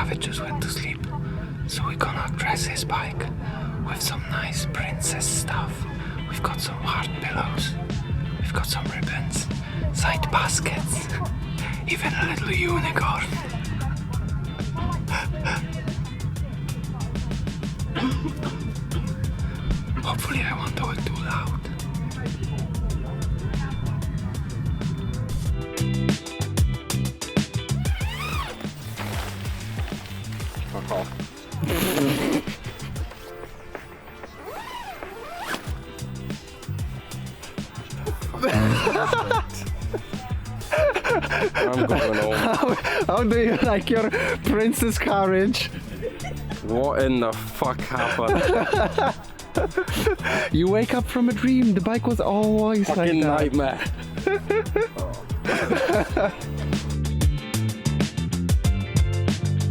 David just went to sleep, so we're gonna dress his bike with some nice princess stuff. We've got some hard pillows, we've got some ribbons, side baskets, even a little unicorn. Hopefully I won't do it too loud. Fuck off. I'm going home. How do you like your Princess Carrige? What in the fuck happened? You wake up from a dream. The bike was always Fucking like that. nightmare.